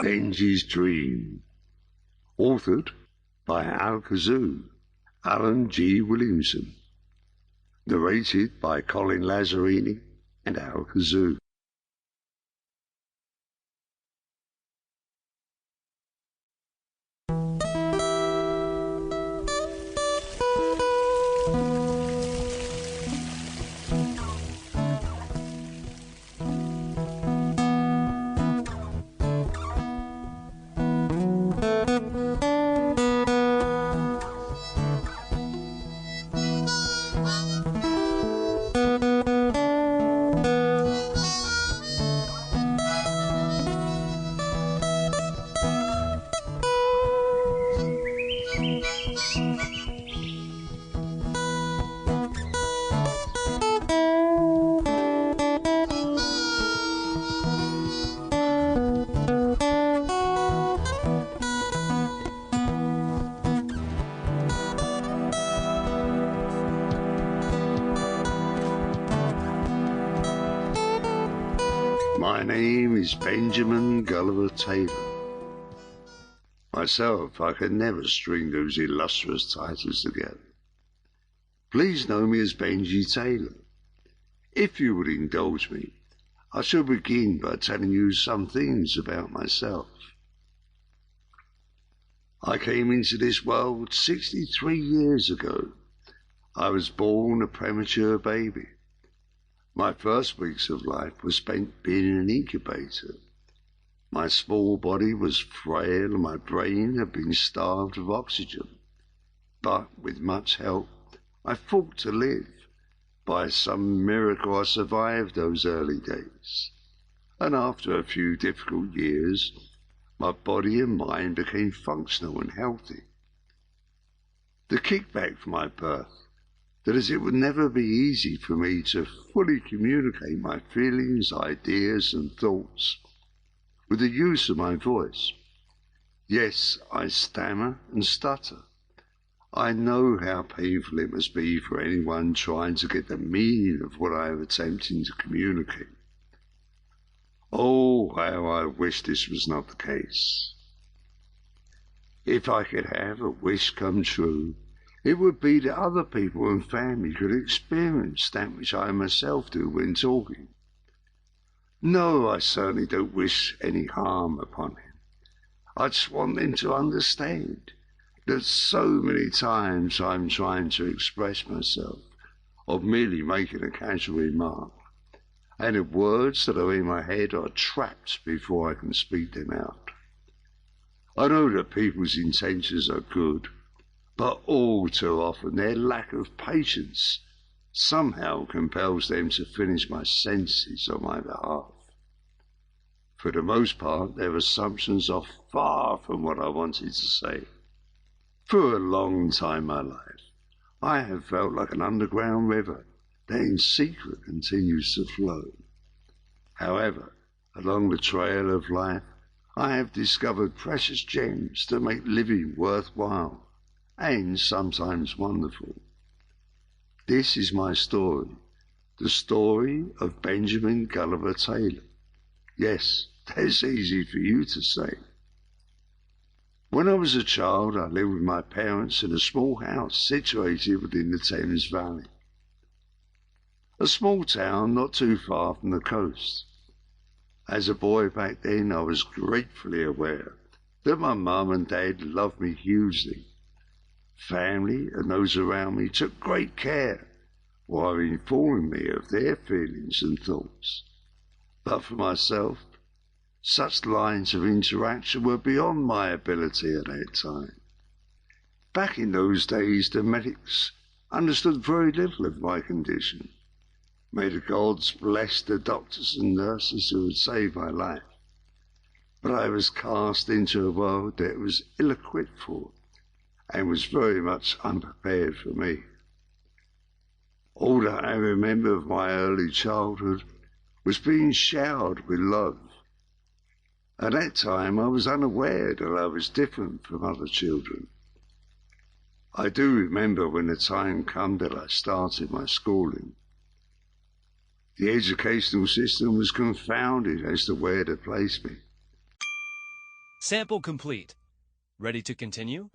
Benji's Dream, authored by Cazu, G Williamson, narrated by Colin, Lazzerinii and Cazu. My name is Benjamin Gulliver Taylor. Myself, I can never string those illustrious titles together. Please know me as Benji Taylor. If you would indulge me, I shall begin by telling you some things about myself. I came into this world 63 years ago. I was born a premature baby. My first weeks of life were spent being in an incubator. My small body was frail and my brain had been starved of oxygen. But with much help, I fought to live. By some miracle I survived those early days. And after a few difficult years, my body and mind became functional and healthy. The kickback from my birth, that as it would never be easy for me to fully communicate my feelings, ideas and thoughts with the use of my voice. Yes, I stammer and stutter. I know how painful it must be for anyone trying to get the meaning of what I am attempting to communicate. Oh, how I wish this was not the case. If I could have a wish come true, it would be that other people and family could experience that which I myself do when talking. No, I certainly don't wish any harm upon him. I just want them to understand that so many times I'm trying to express myself, or merely making a casual remark, and the words that are in my head are trapped before I can speak them out. I know that people's intentions are good, but all too often their lack of patience somehow compels them to finish my sentences on my behalf. For the most part, their assumptions are far from what I wanted to say. For a long time in my life, I have felt like an underground river that in secret continues to flow. However, along the trail of life, I have discovered precious gems that make living worthwhile and sometimes wonderful. This is my story, the story of Benjamin Gulliver Taylor. Yes, that's easy for you to say. When I was a child, I lived with my parents in a small house situated within the Thames Valley. A small town not too far from the coast. As a boy back then, I was gratefully aware that my mum and dad loved me hugely. Family and those around me took great care while informing me of their feelings and thoughts. But for myself, such lines of interaction were beyond my ability at that time. Back in those days, the medics understood very little of my condition. May the gods bless the doctors and nurses who had saved my life. But I was cast into a world that was ill-equipped for, and was very much unprepared for me. All that I remember of my early childhood was being showered with love. At that time, I was unaware that I was different from other children. I do remember when the time came that I started my schooling. The educational system was confounded as to where to place me. Sample complete. Ready to continue?